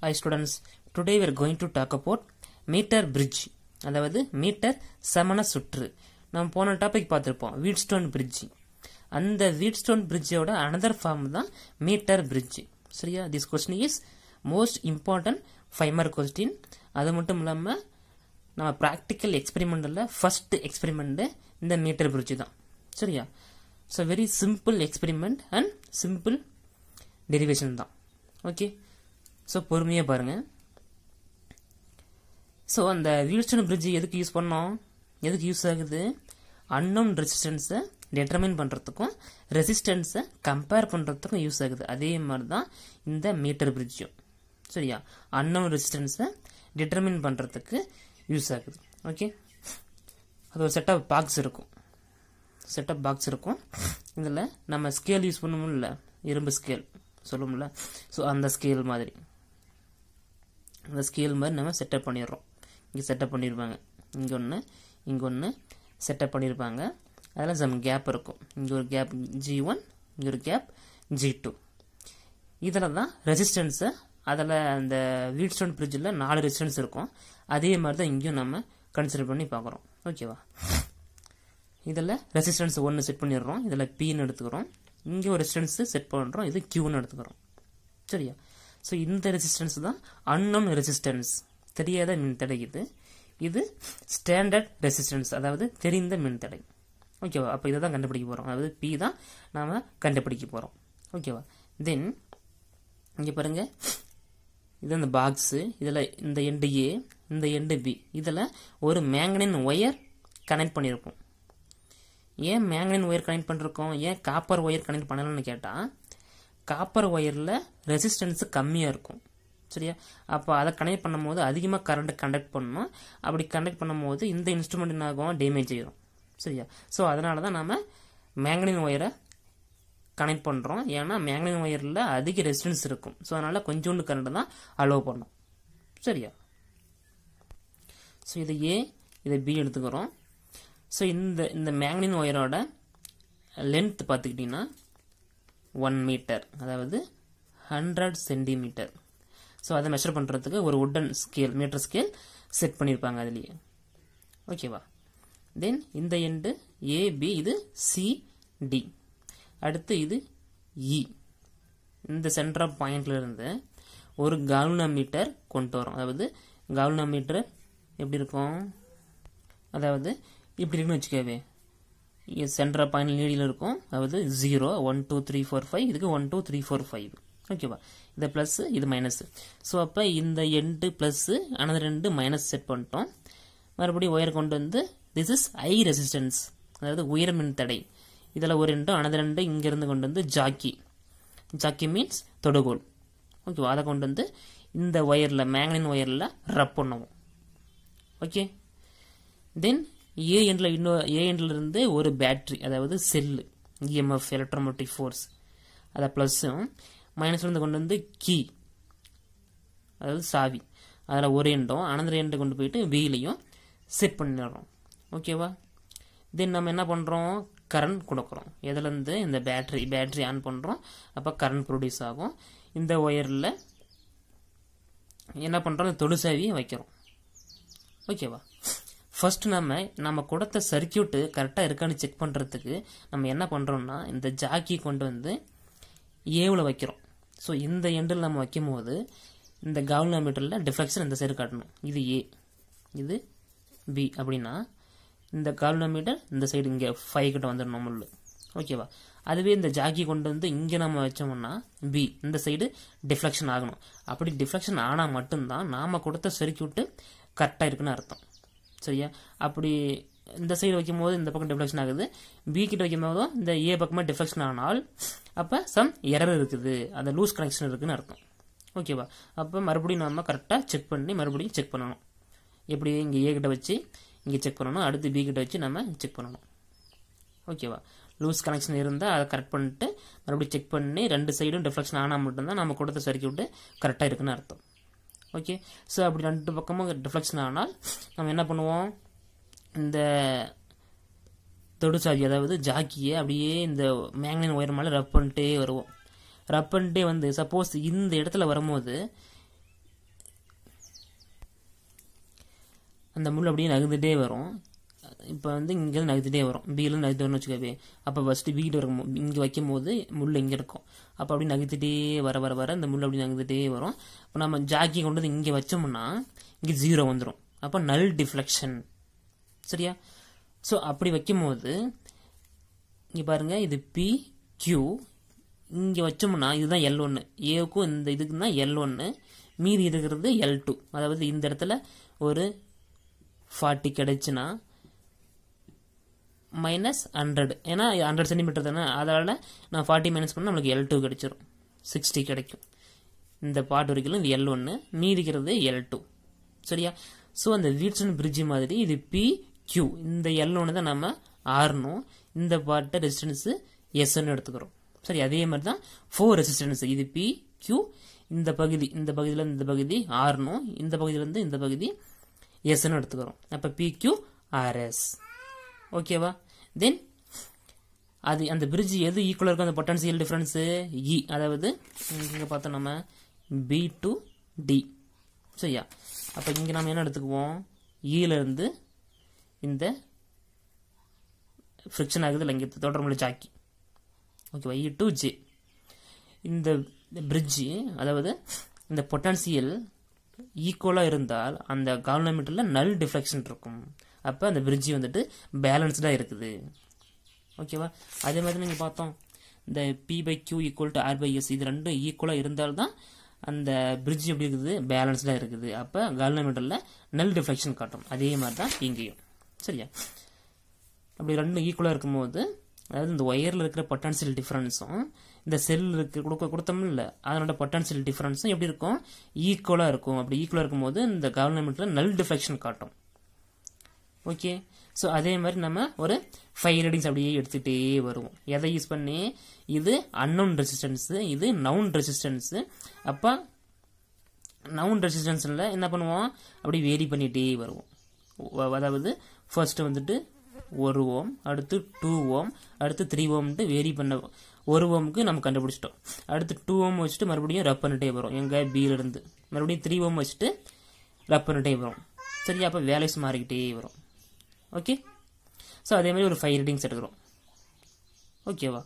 Hi students, today we are going to talk about meter bridge. அதாவது metre சமண சுற்று. நம்ம போன டாபிக் பார்த்திருப்போம் வீட்ஸ்டோன் பிரிட்ஜ். அந்த வீட்ஸ்டோன் பிரிட்ஜோட another form தான் மீட்டர் பிரிட்ஜ். சரியா? This question is most important 5 mark question. அது மட்டும் இல்லாம நம்ம practical experimentல first experiment இந்த மீட்டர் பிரிட்ஜ் தான். சரியா? So very simple experiment and simple derivation தான். ஓகே, ஸோ பொறுமையாக பாருங்கள். ஸோ அந்த வீட்ஸ்டோன் பிரிட்ஜ் எதுக்கு யூஸ் பண்ணோம், எதுக்கு யூஸ் ஆகுது? அன்னோன் ரெசிஸ்டன்ஸை டிட்டர்மைன் பண்ணுறதுக்கும் ரெசிஸ்டன்ஸை கம்பேர் பண்ணுறதுக்கும் யூஸ் ஆகுது. அதே மாதிரி தான் இந்த மீட்டர் பிரிட்ஜும். சரியா? அன்னோன் ரெசிஸ்டன்ஸை டிட்டர்மைன் பண்ணுறதுக்கு யூஸ் ஆகுது. ஓகே, அது ஒரு செட் ஆஃப் பாக்ஸ் இருக்கும். இதில் நம்ம ஸ்கேல் யூஸ் பண்ணுவோம்ல, இரும்பு ஸ்கேல் சொல்லுவோம்ல, ஸோ அந்த ஸ்கேல் மாதிரி நம்ம செட்டப் பண்ணிடுறோம். இங்கே செட்டப் பண்ணியிருப்பாங்க, இங்கே ஒன்று செட்டப் பண்ணியிருப்பாங்க. அதில் சம் கேப் இருக்கும். இங்கே ஒரு கேப் G1, இங்கே ஒரு கேப் G2. இதில் தான் ரெசிஸ்டன்ஸை, அதில் அந்த வீட்ஸ்டோன் பிரிட்ஜில் 4 ரெசிஸ்டன்ஸ் இருக்கும். அதே மாதிரி தான் இங்கேயும் நம்ம கன்சிடர் பண்ணி பார்க்குறோம். ஓகேவா? இதில் ரெசிஸ்டன்ஸ் 1 செட் பண்ணிடுறோம், இதில் Pன்னு எடுத்துக்கிறோம். இங்கே ஒரு ரெசிஸ்டன்ஸ் செட் பண்ணுறோம், இது Qன்னு எடுத்துக்கிறோம். சரியா? ஸோ இந்த ரெசிஸ்டன்ஸ் தான் அன்னோன் ரெசிஸ்டன்ஸ், தெரியாத மின்தடை. இது ஸ்டாண்டர்ட் ரெசிஸ்டன்ஸ், அதாவது தெரிந்த மின்தடை. ஓகேவா? அப்போ இதை தான் கண்டுபிடிக்க போகிறோம், அதாவது P தான் நாம் கண்டுபிடிக்க போகிறோம். ஓகேவா? தென் இங்கே பாருங்க, இது அந்த பாக்ஸு, இதில் இந்த எண்டு A, இந்த எண்டு B, இதில் ஒரு மேங்கனின் ஒயர் கனெக்ட் பண்ணியிருப்போம். ஏன் மேங்கனின் ஒயர் கனெக்ட் பண்ணிருக்கோம், ஏன் காப்பர் ஒயர் கனெக்ட் பண்ணலன்னு கேட்டால், காப்பர் ஒயரில் ரெசிஸ்டன்ஸு கம்மியாக இருக்கும். சரியா? அப்போ அதை கனெக்ட் பண்ணும் போது அதிகமாக கரண்ட் கண்டக்ட் பண்ணணும். அப்படி கண்டக்ட் பண்ணும் போது இந்த இன்ஸ்ட்ருமெண்ட் என்ன ஆகும், டேமேஜ் ஆகிடும். சரியா? ஸோ அதனால தான் நம்ம மேங்கனின் ஒயரை கனெக்ட் பண்ணுறோம். ஏன்னா மேங்கனின் ஒயரில் அதிக ரெசிஸ்டன்ஸ் இருக்கும். ஸோ அதனால் கொஞ்சோண்டு கரண்ட் தான் அலோவ் பண்ணோம். சரியா? ஸோ இதை A, இதை B எடுத்துக்கிறோம். ஸோ இந்த மேங்கனின் ஒயரோட லென்த் பார்த்துக்கிட்டிங்கன்னா 1 மீட்டர், அதாவது 100 சென்டிமீட்டர். ஸோ அதை மெஷர் பண்ணுறதுக்கு ஒரு wooden scale, metre scale set பண்ணியிருப்பாங்க அதுலேயே. ஓகேவா? தென் இந்த எண்டு AB, இது CD, அடுத்து இது E. இந்த சென்டர் ஆஃப் பாயிண்ட்லேருந்து ஒரு கால்வனோமீட்டர் கொண்டு வரோம். அதாவது கால்வனோமீட்டர் எப்படி இருக்கும், அதாவது இப்படி இருக்குன்னு வச்சுக்கவே, சென்டர் ஆஃப் பாயிண்ட் நீடியில் இருக்கும். அதாவது 0, 1 2 3 4 5, இதுக்கு 1 2 3 4 5. ஓகேவா? இது ப்ளஸ், இது மைனஸ். ஸோ அப்போ இந்த எண்டு ப்ளஸ்ஸு, அனதர் ரெண்டு மைனஸ் செட் பண்ணிட்டோம். மறுபடியும் ஒயர் கொண்டு வந்து திஸ் இஸ் ஐ ரெசிஸ்டன்ஸ், அதாவது உயர் மின் தடை. இதில் ஒரு ரெண்டும், அனதர் ரெண்டு இங்கேருந்து கொண்டு வந்து ஜாக்கி மீன்ஸ் தொடுகோல். ஓகேவா? அதை கொண்டு வந்து இந்த ஒயரில், மேங்கனின் ஒயரில் ரப் பண்ணுவோம். ஓகே, தென் ஏ எண்ட்லேருந்து ஒரு பேட்ரி, அதாவது செல்லு, EMF எலக்ட்ரோமோட்டிவ் ஃபோர்ஸ், அதை ப்ளஸ்ஸும் மைனஸ்லேருந்து கொண்டு வந்து கீ, அதாவது சாவி, அதில் ஒரு எண்டும் அனந்தர எண்டை கொண்டு போயிட்டு வீலையும் செட் பண்ணிடுறோம். ஓகேவா? தென் நம்ம என்ன பண்ணுறோம், கரண்ட் கொடுக்குறோம். எதுலேருந்து, இந்த பேட்ரி ஆன் பண்ணுறோம். அப்போ கரண்ட் ப்ரொடியூஸ் ஆகும். இந்த ஒயரில் என்ன பண்ணுறோம், தொடு சாவியை வைக்கிறோம். ஓகேவா? ஃபர்ஸ்ட் நம்ம கொடுத்த சர்க்கியூட்டு கரெக்டாக இருக்கான்னு செக் பண்ணுறதுக்கு நம்ம என்ன பண்ணுறோம்னா, இந்த ஜாக்கி கொண்டு வந்து ஏவில் வைக்கிறோம். ஸோ இந்த எண்டில் நம்ம வைக்கும் போது இந்த கால்வனோமீட்டரில் டிஃப்ளெக்ஷன் இந்த சைடு காட்டணும். இது A, இது B அப்படின்னா இந்த கால்வனோமீட்டர் இந்த சைடு இங்கே 5 கிட்ட வந்துடணும் முள்ளு. ஓகேவா? அதுவே இந்த ஜாக்கி கொண்டு வந்து இங்கே நம்ம வச்சோம்னா B, இந்த சைடு டிஃப்ளெக்ஷன் ஆகணும். அப்படி டிஃப்ளெக்ஷன் ஆனால் மட்டும்தான் நாம் கொடுத்த சர்க்கியூட்டு கரெக்டாக இருக்குன்னு அர்த்தம். சரியா? அப்படி இந்த சைடு வைக்கும் போது இந்த பக்கம் டிஃப்ளெக்ஷன் ஆகுது, B கிட்ட வைக்கும் போதும் இந்த A பக்கமாக டிஃப்ளெக்ஷன் ஆனால் அப்போ சம் எரர் இருக்குது, அந்த லூஸ் கனெக்ஷன் இருக்குன்னு அர்த்தம். ஓகேவா? அப்போ மறுபடியும் நம்ம கரெக்டாக செக் பண்ணி மறுபடியும் செக் பண்ணணும். எப்படி, இங்கே A கிட்ட வச்சு இங்கே செக் பண்ணணும், அடுத்து B கிட்ட வச்சு நம்ம செக் பண்ணணும். ஓகேவா? லூஸ் கனெக்ஷன் இருந்தால் அதை கரெக்ட் பண்ணிட்டு மறுபடியும் செக் பண்ணி ரெண்டு சைடும் டிஃப்ளெக்ஷன் ஆனால் மட்டும்தான் நம்ம கொடுத்த சர்க்கியூட்டு கரெக்டாக இருக்குன்னு அர்த்தம். ஓகே, ஸோ அப்படி ரெண்டு பக்கமும் டிஃப்ளெக்ஷன் ஆனால் நம்ம என்ன பண்ணுவோம், இந்த தொடுசாவி அதாவது ஜாக்கியை அப்படியே இந்த மேக்னெட் ஒயர் மேலே ரப் பண்ணிட்டே வருவோம். ரப் பண்ணிட்டே வந்து சப்போஸ் இந்த இடத்துல வரும்போது அந்த முள் அப்படியே நகர்ந்துட்டே வரும். இப்போ வந்து இங்கே நகர்ந்துட்டே வரும், பியில் நகர்த்து வரணும்னு வச்சுக்கவே. அப்போ ஃபஸ்ட்டு பிகிட்ட வரும், இங்கே வைக்கும் போது முள் இங்கே இருக்கும். அப்போ அப்படி நகர்த்துட்டே வர வர வர இந்த முள் அப்படி நகர்ந்துட்டே வரும். இப்போ நம்ம ஜாக்கி கொண்டு வந்து இங்கே வச்சோம்னா இங்கே 0 வந்துடும். அப்போ நல் டிஃப்ளெக்ஷன். சரியா? ஸோ அப்படி வைக்கும் போது இங்கே பாருங்க, இது பி கியூ இங்கே வச்சோம்னா இதுதான் L1, ஏவுக்கும் இந்த இதுக்கு தான் L1, மீதி இருக்கிறது L2. அதாவது இந்த இடத்துல ஒரு 40 கிடைச்சுன்னா -100, ஏன்னா 100 சென்டிமீட்டர் தானே, அதனால நான் 40 மைனஸ் பண்ணால் நம்மளுக்கு L2 கிடைச்சிரும், 60 கிடைக்கும். இந்த பார்ட் வரைக்கும் இது L1, மீதிக்கிறது L2. சரியா? ஸோ அந்த வீட்சன் பிரிட்ஜ் மாதிரி இது PQ, இந்த L1 தான் நம்ம ஆர்னும், இந்த பார்ட்டை ரெசிஸ்டன்ஸு எஸ்ன்னு எடுத்துக்கிறோம். சரி, அதே மாதிரி தான் 4 ரெசிஸ்டன்ஸ், இது PQ, இந்த பகுதியில் இந்த பகுதி ஆர்னும், இந்த பகுதியிலேருந்து இந்த பகுதி எஸ்ன்னு எடுத்துக்கிறோம். அப்போ PQRS. ஓகேவா? தென் அது அந்த பிரிட்ஜ் எது ஈக்குவலாக இருக்கும், அந்த பொட்டன்சியல் டிஃபரன்ஸு E, அதாவது இங்கே பார்த்தோம் நம்ம B to D. சரியா? அப்போ இங்கே நம்ம என்ன எடுத்துக்குவோம், ஈலேருந்து இந்த ஃப்ரிக்ஷன் ஆகுது இல்லை, இங்கே தொடர்புள்ள ஜாக்கி. ஓகேவா? E to J. இந்த பிரிட்ஜு, அதாவது இந்த பொட்டன்சியல் ஈக்குவலாக இருந்தால் அந்த கால்வனோமீட்டரில் நல் டிஃப்ளெக்ஷன் இருக்கும். அப்போ அந்த பிரிட்ஜ் வந்துட்டு பேலன்ஸ்டாக இருக்குது. ஓகேவா? அதே மாதிரி நீங்கள் பார்த்தோம், இந்த P/Q = R/S, இது ரெண்டும் ஈக்குவலாக இருந்தால்தான் அந்த பிரிட்ஜ் எப்படி இருக்குது, பேலன்ஸ்டாக இருக்குது. அப்போ கால்வனோமீட்டரில் நல் டிஃப்ளெக்ஷன் காட்டும். அதே மாதிரி தான் இங்கேயும். சரியா? அப்படி ரெண்டும் ஈக்குவலாக இருக்கும்போது, அதாவது இந்த ஒயரில் இருக்கிற பொட்டன்சியல் டிஃபரன்ஸும் இந்த செல் கொடுத்தோம்ல அதனோட பொட்டன்சியல் டிஃபரன்ஸும் எப்படி இருக்கும், ஈக்குவலாக இருக்கும். அப்படி ஈக்குவலாக இருக்கும்போது இந்த கால்வனோமீட்டரில் நல் டிஃப்ளெக்ஷன் காட்டும். ஓகே. ஸோ அதே மாதிரி நம்ம ஒரு 5 ரீடிங்ஸ் அப்படியே எடுத்துகிட்டே வருவோம். எதை யூஸ் பண்ணி, இது அன்னோன் ரெசிஸ்டன்ஸு, இது நவுன் ரெசிஸ்டன்ஸு. அப்போ நவுன் ரெசிஸ்டன்ஸில் என்ன பண்ணுவோம், அப்படி வேரி பண்ணிகிட்டே வருவோம். அதாவது ஃபர்ஸ்ட் வந்துட்டு 1 ஓம், அடுத்து 2 ஓம், அடுத்து 3 ஓம்ட்டு வேரி பண்ண 1 ஓமுக்கு நம்ம கண்டுபிடிச்சிட்டோம். அடுத்து 2 ஓம் வச்சுட்டு மறுபடியும் ரப் பண்ணிட்டே வரும், எங்கள் பியிலிருந்து மறுபடியும் 3 ஓம் வச்சுட்டு ரப் பண்ணிட்டே வரும். சரியா? அப்போ வேல்யூஸ் மாறிக்கிட்டே வரும். ஓகே. ஸோ அதே மாதிரி ஒரு 5 ரீடிங்ஸ் எடுக்கிறோம். ஓகேவா?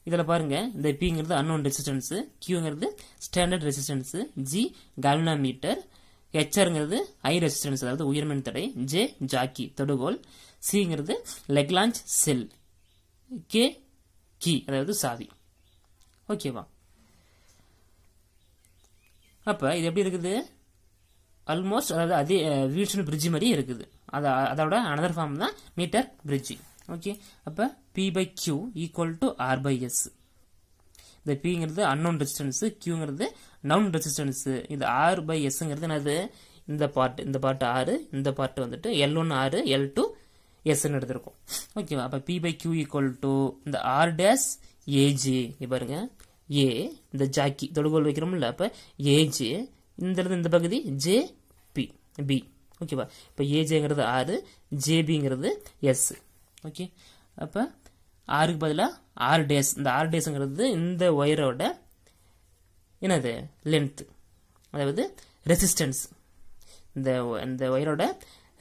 இதில் பாருங்கள், இந்த பிங்கிறது அன்னோன் ரெசிஸ்டன்ஸு, கியூங்கிறது ஸ்டாண்டர்ட் ரெசிஸ்டன்ஸு, ஜி கால்வனோமீட்டர், ஹெச்ஆருங்கிறது ஹை ரெசிஸ்டன்ஸ் அதாவது உயர்மின் தடை, ஜே ஜாக்கி தொடுகோல், சிங்கிறது லெக்லாஞ்ச் செல், கே கீ அதாவது சாவி. ஓகேவா? அப்போ இது எப்படி இருக்குது, ஆல்மோஸ்ட் அதாவது அதே வீட்சன் பிரிட்ஜ் மாதிரி இருக்குது. அதோட அனதர் ஃபார்ம் தான் மீட்டர் பிரிட்ஜ். ஓகே. அப்போ P/Q = R/S. இந்த Pங்கிறது அன்னோன் ரெசிஸ்டன்ஸு, Qங்கிறது நவுன் ரெசிஸ்டன்ஸு. இது R/Sங்கிறது என்னது, இந்த பார்ட் R, இந்த பார்ட் வந்துட்டு L1 R, L2 Sன்னு எடுத்திருக்கோம். ஓகேவா? அப்போ P/Q = இந்த R'(AJ). பாருங்க, A இந்த ஜாக்கி தொடுகோல் வைக்கிறோம்ல, அப்போ AJ, இந்த பகுதி JP B. ஓகேவா? இப்போ ஏஜேங்கிறது R, JBங்கிறது S. ஓகே. அப்போ ஆருக்கு பதிலாக R', இந்த R''ங்கிறது இந்த ஒயரோட என்னது லென்த், அதாவது ரெசிஸ்டன்ஸ். இந்த ஒயரோட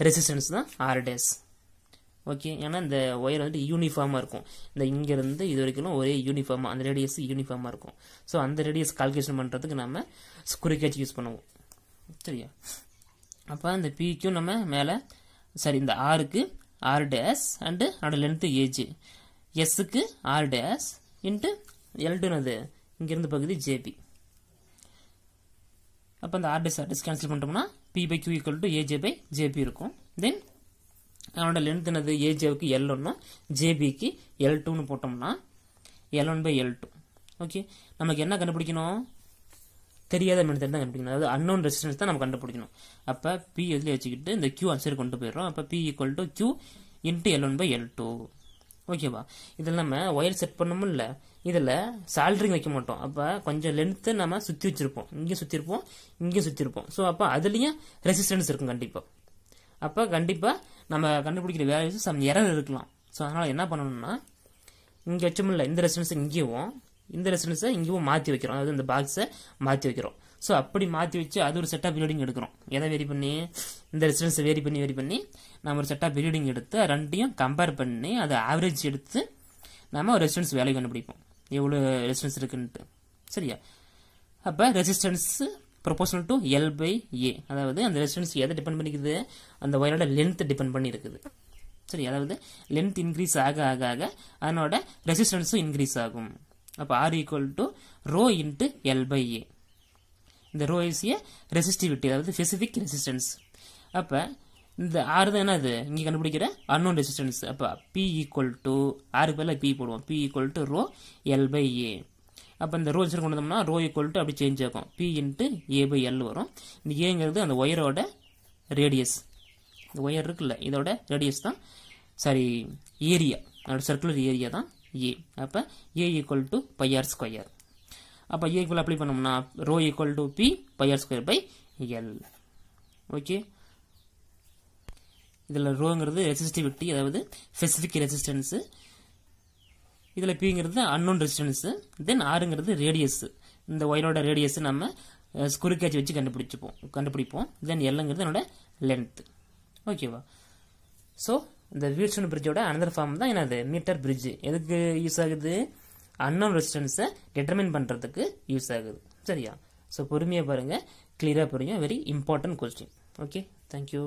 ரெசிஸ்டன்ஸ் தான் R'. ஓகே. ஏன்னா இந்த ஒயர் வந்துட்டு யூனிஃபார்மாக இருக்கும், இந்த இங்கேருந்து இது வரைக்கும் ஒரே யூனிஃபார்மாக, அந்த ரேடியஸ் யூனிஃபார்மாக இருக்கும். ஸோ அந்த ரேடியஸ் கால்குலேஷன் பண்ணுறதுக்கு நம்ம ஸ்க்ரூ கேட்ச் யூஸ் பண்ணுவோம். சரியா? அப்போ இந்த PQ நம்ம மேலே, சரி, இந்த ஆருக்கு R' அண்டு அதோட length AJ, எஸ்ஸுக்கு R' into L2 இங்கேருந்து பகுதி JP. அப்போ அந்த R' கேன்சல் பண்ணிட்டோம்னா P/Q = AJ/JP இருக்கும். தென் அதனோட லென்த் என்னது, ஏஜேவுக்கு L1, JBக்கு L2ன்னு போட்டோம்னா L1/L2. ஓகே. நமக்கு என்ன கண்டுபிடிக்கணும், தெரியாத மெத்தட் தான் கண்டுபிடிக்கணும், அதாவது அன்னோன் ரெசிஸ்டன்ஸ் தான் நம்ம கண்டுபிடிக்கணும். அப்போ P எதில் வச்சுக்கிட்டு இந்த Q ஆன்சர் கொண்டு போயிடுறோம். அப்போ P = Q × L1/L2. ஓகேவா? இதில் நம்ம ஒயர் செட் பண்ணணும் இல்லை, இதில் சால்ட்ரிங் வைக்க மாட்டோம். அப்போ கொஞ்சம் லென்த்து நம்ம சுற்றி வச்சுருப்போம், இங்கேயும் சுற்றிருப்போம், இங்கேயும் சுற்றிருப்போம். ஸோ அப்போ அதுலேயும் ரெசிஸ்டன்ஸ் இருக்கும் கண்டிப்பாக. அப்போ கண்டிப்பாக நம்ம கண்டுபிடிக்கிற வேல்யூஸ் சம் எரர் இருக்கலாம். ஸோ அதனால் என்ன பண்ணணும்னா, இங்கே வச்சோம்ல இந்த ரெசிஸ்டன்ஸை இங்கேயும் இந்த ரெசிஸ்டன்ஸை இங்கேயும் மாற்றி வைக்கிறோம், அதாவது இந்த பாக்ஸை மாற்றி வைக்கிறோம். ஸோ அப்படி மாற்றி வச்சு அது ஒரு செட் ஆஃப் ரீடிங் எடுக்கிறோம். எதை வேரி பண்ணி, இந்த ரெசிஸ்டன்ஸை வேரி பண்ணி நம்ம ஒரு செட் ஆஃப் ரீடிங் எடுத்து ரெண்டையும் கம்பேர் பண்ணி அதை ஆவரேஜ் எடுத்து நம்ம ஒரு ரெசிஸ்டன்ஸ் வேல்யூ கண்டுபிடிப்போம், எவ்வளோ ரெசிஸ்டன்ஸ் இருக்குன்ட்டு. சரியா? அப்போ ரெசிஸ்டன்ஸ் ப்ரொபோஷனல் டு L/A, அதாவது அந்த ரெசிஸ்டன்ஸ் எதை டிபெண்ட் பண்ணிக்குது, அந்த ஒயரோட லென்த் டிபெண்ட் பண்ணி இருக்குது. சரி, அதாவது லென்த் இன்க்ரீஸ் ஆக ஆக ஆக அதனோட ரெசிஸ்டன்ஸும் இன்க்ரீஸ் ஆகும். அப்போ R equal to rho into L/A. இந்த ரோ இஸ் ஏ ரெசிஸ்டிவிட்டி, அதாவது ஸ்பெசிஃபிக் ரெசிஸ்டன்ஸ். அப்போ இந்த R தான் என்னது இங்கே கண்டுபிடிக்கிற அன்னோன் ரெசிஸ்டன்ஸ். அப்போ P ஈக்குவல் டு ஆருக்கு பதிலாக P போடுவோம், P equal to row L/A. அப்போ இந்த ரோ கொண்டு வந்தோம்னா ரோ ஈக்குவல் டு அப்படி சேஞ்ச் ஆகும், P இன்ட்டு A/L வரும். இந்த ஏங்கிறது அந்த ஒயரோட ரேடியஸ், இந்த ஒயர் இருக்குல்ல இதோட ரேடியஸ் தான், சாரி ஏரியா, அதோட சர்க்குலர் ஏரியா தான் A. அப்போ A ஈக்குவல் டு πr². அப்போ A ஈக்குவல் அப்ளை பண்ணோம்னா rho equal to P πr²/L. Okay, இதில் ரோங்கிறது ரெசிஸ்டிவிட்டி, அதாவது ஸ்பெசிஃபிக் ரெசிஸ்டன்ஸு. இதில் Pங்கிறது அன்னோன் ரெசிஸ்டன்ஸு. தென் ஆருங்கிறது ரேடியஸ், இந்த ஒயரோட ரேடியஸ் நம்ம ஸ்குருக்கேட்ச் வச்சு கண்டுபிடிப்போம். தென் Lங்கிறது என்னோட லென்த். ஓகேவா? ஸோ இந்த வீட்ஸ்டோன் பிரிட்ஜோட அனதர் ஃபார்ம் தான் என்னது மீட்டர் பிரிட்ஜ். எதுக்கு யூஸ் ஆகுது, அன்னோன் ரெசிஸ்டன்ஸை டிட்டர்மைன் பண்ணுறதுக்கு யூஸ் ஆகுது. சரியா? ஸோ பொறுமையாக பாருங்கள், கிளியராக புரியும். Very important question. Okay, thank you.